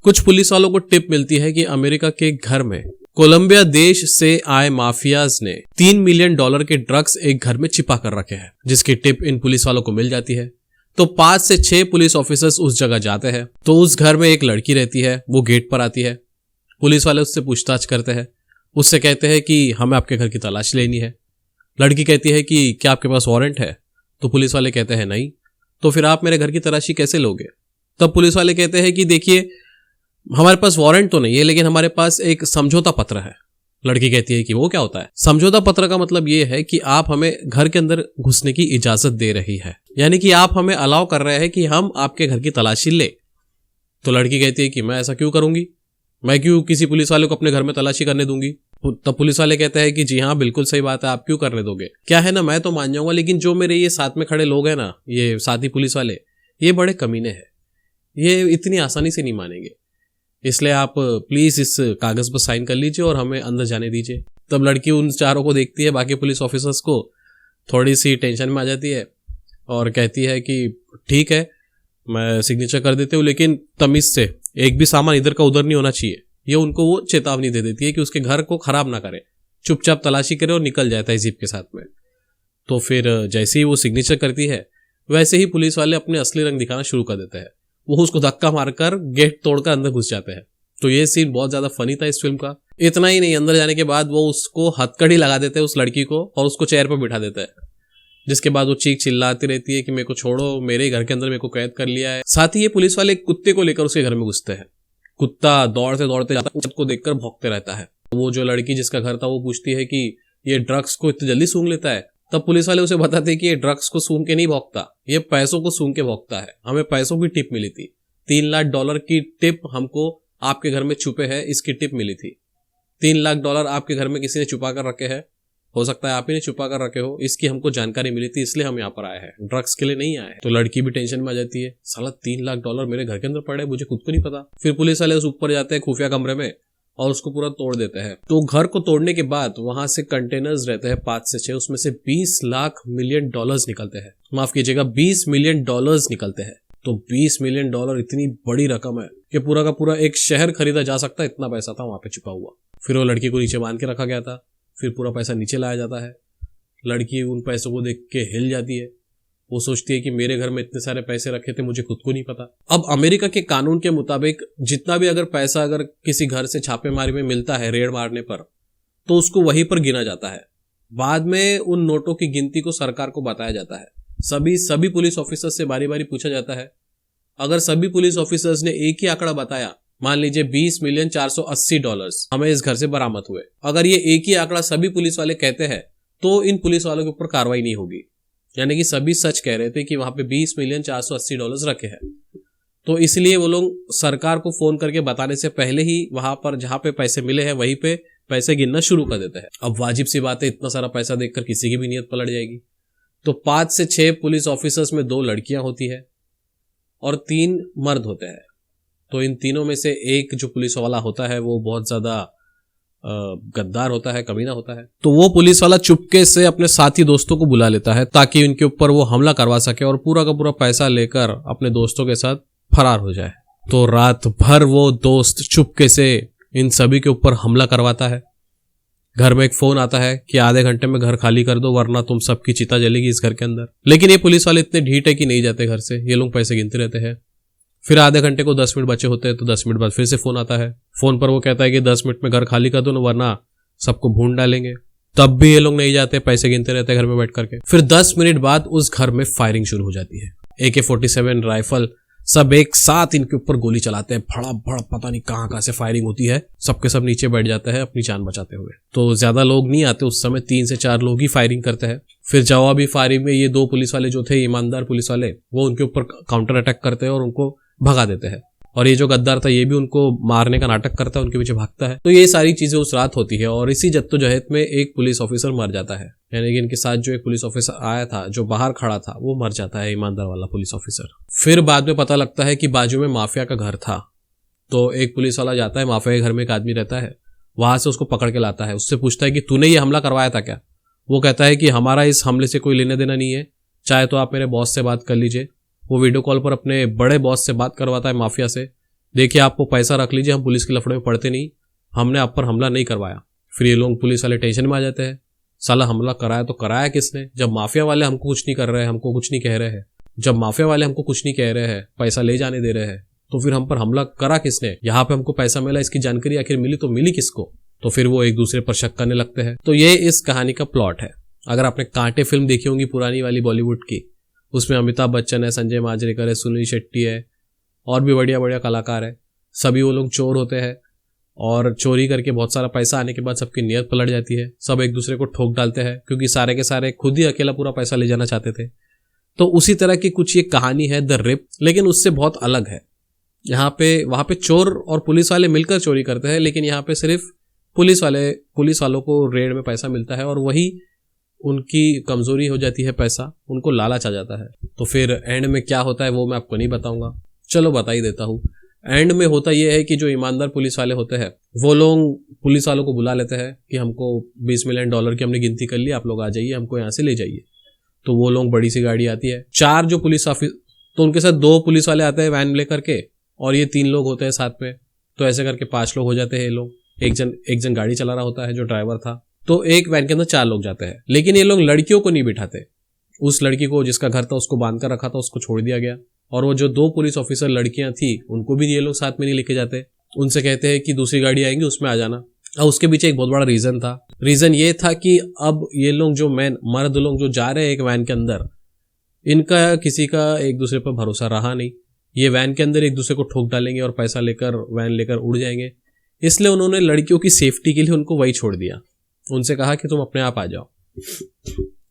कुछ पुलिस वालों को टिप मिलती है कि अमेरिका के घर में कोलंबिया देश से आए माफियाज ने $3 मिलियन के ड्रग्स एक घर में छिपा कर रखे हैं, जिसकी टिप इन पुलिस वालों को मिल जाती है। तो 5 से 6 पुलिस ऑफिसर्स उस जगह जाते हैं। तो उस घर में एक लड़की रहती है, वो गेट पर आती है। पुलिस वाले उससे पूछताछ करते हैं, उससे कहते हैं कि हमें आपके घर की तलाशी लेनी है। लड़की कहती है कि क्या आपके पास वारंट है? तो पुलिस वाले कहते हैं नहीं। तो फिर आप मेरे घर की तलाशी कैसे लोगे? तब पुलिस वाले कहते हैं कि देखिए, हमारे पास वारंट तो नहीं है, लेकिन हमारे पास एक समझौता पत्र है। लड़की कहती है कि वो क्या होता है? समझौता पत्र का मतलब ये है कि आप हमें घर के अंदर घुसने की इजाजत दे रही है, यानी कि आप हमें अलाउ कर रहे हैं कि हम आपके घर की तलाशी ले। तो लड़की कहती है कि मैं ऐसा क्यों करूंगी, मैं क्यों किसी पुलिस वाले को अपने घर में तलाशी करने दूंगी? तब पुलिस वाले कहते हैं कि जी हाँ, बिल्कुल सही बात है, आप क्यों करने दोगे? क्या है ना, मैं तो मान जाऊंगा, लेकिन जो मेरे ये साथ में खड़े लोग हैं ना, ये साथी पुलिस वाले, ये बड़े कमीने हैं, ये इतनी आसानी से नहीं मानेंगे, इसलिए आप प्लीज इस कागज पर साइन कर लीजिए और हमें अंदर जाने दीजिए। तब लड़की उन चारों को देखती है, बाकी पुलिस ऑफिसर्स को, थोड़ी सी टेंशन में आ जाती है और कहती है कि ठीक है, मैं सिग्नेचर कर देती हूँ, लेकिन तमीज से एक भी सामान इधर का उधर नहीं होना चाहिए। ये उनको वो चेतावनी दे देती है कि उसके घर को खराब ना करे, चुपचाप तलाशी करे और निकल जाता है जीप के साथ में। तो फिर जैसे ही वो सिग्नेचर करती है, वैसे ही पुलिस वाले अपने असली रंग दिखाना शुरू कर देते हैं। वो उसको धक्का मारकर गेट तोड़कर अंदर घुस जाते हैं। तो ये सीन बहुत ज्यादा फनी था इस फिल्म का। इतना ही नहीं, अंदर जाने के बाद वो उसको हथकड़ी लगा देते हैं उस लड़की को, और उसको चेयर पर बिठा देता है, जिसके बाद वो चीख चिल्लाती रहती है कि मेरे को छोड़ो, मेरे घर के अंदर मेरे को कैद कर लिया है। साथ ही ये पुलिस वाले कुत्ते को लेकर उसके घर में घुसते हैं। कुत्ता दौड़ते दौड़ते जाता है, उसको देखकर भौंकते रहता है। वो जो लड़की जिसका घर था, वो पूछती है कि ये ड्रग्स को इतनी जल्दी सूंघ लेता है? तब पुलिस वाले उसे बताते हैं कि ये ड्रग्स को सूंघ के नहीं भौंकता, ये पैसों को सूंघ के भौंकता है। हमें पैसों की टिप मिली थी, $3 लाख की टिप हमको आपके घर में छुपे है, इसकी टिप मिली थी। $3 लाख आपके घर में किसी ने छुपा कर रखे हैं, हो सकता है आप ही ने छुपा कर रखे हो, इसकी हमको जानकारी मिली थी, इसलिए हम यहाँ पर आए हैं, ड्रग्स के लिए नहीं आए हैं। तो लड़की भी टेंशन में आ जाती है, साला $3 लाख मेरे घर के अंदर पड़े, मुझे खुद को नहीं पता। फिर पुलिस वाले उस ऊपर जाते हैं खुफिया कमरे में और उसको पूरा तोड़ देते हैं। तो घर को तोड़ने के बाद वहां से कंटेनर्स रहते हैं 5 से 6, उसमें से $20 लाख मिलियन निकलते हैं, माफ कीजिएगा $20 मिलियन निकलते हैं। तो $20 मिलियन इतनी बड़ी रकम है कि पूरा का पूरा एक शहर खरीदा जा सकता है, इतना पैसा था वहां पे छुपा हुआ। फिर वो लड़की को नीचे बांध के रखा गया था, फिर पूरा पैसा नीचे लाया जाता है। लड़की उन पैसों को देख के हिल जाती है, वो सोचती है कि मेरे घर में इतने सारे पैसे रखे थे, मुझे खुद को नहीं पता। अब अमेरिका के कानून के मुताबिक जितना भी अगर पैसा अगर किसी घर से छापेमारी में मिलता है, रेड मारने पर, तो उसको वहीं पर गिना जाता है। बाद में उन नोटों की गिनती को सरकार को बताया जाता है। सभी पुलिस ऑफिसर्स से बारी बारी पूछा जाता है। अगर सभी पुलिस ऑफिसर्स ने एक ही आंकड़ा बताया, मान लीजिए $20,480 हमें इस घर से बरामद हुए, अगर ये एक ही आंकड़ा सभी पुलिस वाले कहते हैं, तो इन पुलिस वालों के ऊपर कार्रवाई नहीं होगी। यानी कि सभी सच कह रहे थे कि वहां पे $20,480 रखे हैं। तो इसलिए वो लोग सरकार को फोन करके बताने से पहले ही वहां पर जहां पे पैसे मिले हैं वहीं पे पैसे गिनना शुरू कर देते हैं। अब वाजिब सी बात है, इतना सारा पैसा देखकर किसी की भी नीयत पलट जाएगी। तो 5 से 6 पुलिस ऑफिसर्स में 2 लड़कियां होती है और 3 मर्द होते हैं। तो इन तीनों में से एक जो पुलिस वाला होता है वो बहुत ज्यादा गद्दार होता है, कमीना होता है। तो वो पुलिस वाला चुपके से अपने साथी दोस्तों को बुला लेता है ताकि उनके ऊपर वो हमला करवा सके और पूरा का पूरा पैसा लेकर अपने दोस्तों के साथ फरार हो जाए। तो रात भर वो दोस्त चुपके से इन सभी के ऊपर हमला करवाता है। घर में एक फोन आता है कि आधे घंटे में घर खाली कर दो वरना तुम सबकी चिता जलेगी इस घर के अंदर। लेकिन ये पुलिस वाले इतने ढीठ है कि नहीं जाते घर से, ये लोग पैसे गिनते रहते हैं। फिर आधे घंटे को 10 मिनट बचे होते हैं, तो 10 मिनट बाद फिर से फोन आता है। फोन पर वो कहता है कि 10 मिनट में घर खाली कर दो ना वरना सबको भून डालेंगे। तब भी ये लोग नहीं जाते, पैसे गिनते रहते हैं घर में बैठ करके। फिर 10 मिनट बाद उस घर में फायरिंग शुरू हो जाती है। AK-47 राइफल सब एक साथ इनके ऊपर गोली चलाते हैं, फड़ा फड़, पता नहीं कहां से फायरिंग होती है। सबके सब नीचे बैठ जाते हैं अपनी जान बचाते हुए। तो ज्यादा लोग नहीं आते उस समय, 3 से 4 लोग ही फायरिंग करते हैं। फिर जवाबी फायरिंग में ये 2 पुलिस वाले जो थे, ईमानदार पुलिस वाले, वो उनके ऊपर काउंटर अटैक करते हैं और उनको भगा देते हैं। और ये जो गद्दार था ये भी उनको मारने का नाटक करता है, उनके पीछे भागता है। तो ये सारी चीजें उस रात होती है और इसी जद्दोजहद में एक पुलिस ऑफिसर मर जाता है। यानी कि इनके साथ जो एक पुलिस ऑफिसर आया था, जो बाहर खड़ा था, वो मर जाता है, ईमानदार वाला पुलिस ऑफिसर। फिर बाद में पता लगता है कि बाजू में माफिया का घर था। तो एक पुलिस वाला जाता है, माफिया के घर में एक आदमी रहता है, वहां से उसको पकड़ के लाता है। उससे पूछता है कि तूने ये हमला करवाया था क्या? वो कहता है कि हमारा इस हमले से कोई लेना देना नहीं है, चाहे तो आप मेरे बॉस से बात कर लीजिए। वो वीडियो कॉल पर अपने बड़े बॉस से बात करवाता है, माफिया से, देखिए आपको पैसा रख लीजिए, हम पुलिस के लफड़े में पड़ते नहीं, हमने आप पर हमला नहीं करवाया। फिर ये लोग पुलिस वाले टेंशन में आ जाते हैं, साला हमला कराया तो कराया किसने? जब माफिया वाले हमको कुछ नहीं कर रहे हैं, हमको कुछ नहीं कह रहे हैं, जब माफिया वाले हमको कुछ नहीं कह रहे हैं, पैसा ले जाने दे रहे हैं, तो फिर हम पर हमला करा किसने? यहाँ पे हमको पैसा मिला, इसकी जानकारी आखिर मिली तो मिली किसको? तो फिर वो एक दूसरे पर शक करने लगते हैं। तो ये इस कहानी का प्लॉट है। अगर आपने कांटे फिल्म देखी होंगी पुरानी वाली बॉलीवुड की, उसमें अमिताभ बच्चन है, संजय मांजरेकर है, सुनील शेट्टी है और भी बढ़िया बढ़िया कलाकार है। सभी वो लोग चोर होते हैं और चोरी करके बहुत सारा पैसा आने के बाद सबकी नीयत पलट जाती है, सब एक दूसरे को ठोक डालते हैं क्योंकि सारे के सारे खुद ही अकेला पूरा पैसा ले जाना चाहते थे। तो उसी तरह की कुछ ये कहानी है द रिप, लेकिन उससे बहुत अलग है। यहाँ पे वहां पे चोर और पुलिस वाले मिलकर चोरी करते हैं, लेकिन यहाँ पे सिर्फ पुलिस वालों को रेड में पैसा मिलता है और वही उनकी कमजोरी हो जाती है, पैसा उनको लालच आ जाता है। तो फिर एंड में क्या होता है वो मैं आपको नहीं बताऊंगा, चलो बता ही देता हूँ। एंड में होता यह है कि जो ईमानदार पुलिस वाले होते हैं वो लोग पुलिस वालों को बुला लेते हैं कि हमको $20 मिलियन की हमने गिनती कर ली, आप लोग आ जाइए, हमको यहाँ से ले जाइए। तो वो लोग, बड़ी सी गाड़ी आती है, 4 जो पुलिस ऑफिस, तो उनके साथ 2 पुलिस वाले आते हैं वैन लेकर के और ये 3 लोग होते हैं साथ में। तो ऐसे करके 5 लोग हो जाते हैं ये लोग। एक जन गाड़ी चला रहा होता है जो ड्राइवर था। तो एक वैन के अंदर 4 लोग जाते हैं, लेकिन ये लोग लड़कियों को नहीं बिठाते। उस लड़की को जिसका घर था उसको बांध कर रखा था, उसको छोड़ दिया गया। और वो जो 2 पुलिस ऑफिसर लड़कियां थी उनको भी ये लोग साथ में नहीं लेके जाते। उनसे कहते हैं कि दूसरी गाड़ी आएंगी उसमें आ जाना। और उसके पीछे एक बहुत बड़ा रीजन था। रीजन ये था कि अब ये लोग जो मर्द लोग जो जा रहे हैं एक वैन के अंदर, इनका किसी का एक दूसरे पर भरोसा रहा नहीं। ये वैन के अंदर एक दूसरे को ठोक डालेंगे और पैसा लेकर वैन लेकर उड़ जाएंगे। इसलिए उन्होंने लड़कियों की सेफ्टी के लिए उनको वही छोड़ दिया। उनसे कहा कि तुम अपने आप आ जाओ।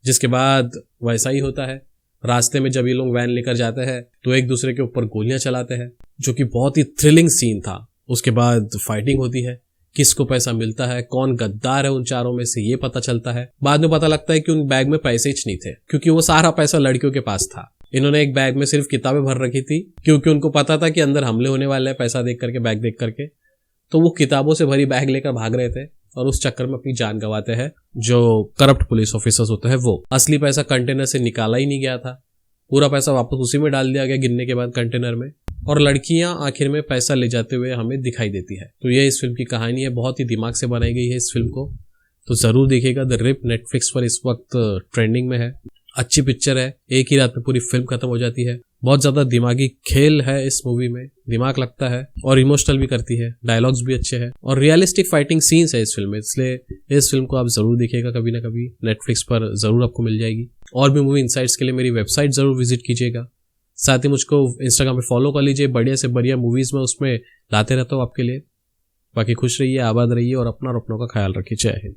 जिसके बाद वैसा ही होता है। रास्ते में जब ये लोग वैन लेकर जाते हैं तो एक दूसरे के ऊपर गोलियां चलाते हैं, जो कि बहुत ही थ्रिलिंग सीन था। उसके बाद फाइटिंग होती है, किसको पैसा मिलता है, कौन गद्दार है उन चारों में से ये पता चलता है। बाद में पता लगता है कि उन बैग में पैसे ही नहीं थे, क्योंकि वो सारा पैसा लड़कियों के पास था। इन्होंने एक बैग में सिर्फ किताबें भर रखी थी, क्योंकि उनको पता था कि अंदर हमले होने वाले हैं, पैसा देख करके, बैग देख करके। तो वो किताबों से भरी बैग लेकर भाग रहे थे और उस चक्कर में अपनी जान गंवाते हैं। जो करप्ट पुलिस ऑफिसर्स होते हैं वो, असली पैसा कंटेनर से निकाला ही नहीं गया था, पूरा पैसा वापस उसी में डाल दिया गया गिनने के बाद कंटेनर में। और लड़कियां आखिर में पैसा ले जाते हुए हमें दिखाई देती है। तो ये इस फिल्म की कहानी है, बहुत ही दिमाग से बनाई गई है इस फिल्म को, तो जरूर देखिएगा। द रिप नेटफ्लिक्स पर इस वक्त ट्रेंडिंग में है। अच्छी पिक्चर है, एक ही रात में पूरी फिल्म खत्म हो जाती है। बहुत ज्यादा दिमागी खेल है इस मूवी में, दिमाग लगता है और इमोशनल भी करती है। डायलॉग्स भी अच्छे हैं और रियलिस्टिक फाइटिंग सीन्स है इस फिल्म में, इसलिए इस फिल्म को आप जरूर देखिएगा कभी ना कभी। नेटफ्लिक्स पर जरूर आपको मिल जाएगी। और भी मूवी इनसाइट्स के लिए मेरी वेबसाइट जरूर विजिट कीजिएगा। साथ ही मुझको इंस्टाग्राम पे फॉलो कर लीजिए, बढ़िया से बढ़िया मूवीज में उसमें लाते रहता हूँ आपके लिए। बाकी खुश रहिए, आबाद रहिए और अपना और अपनों का ख्याल रखिए। जय हिंद।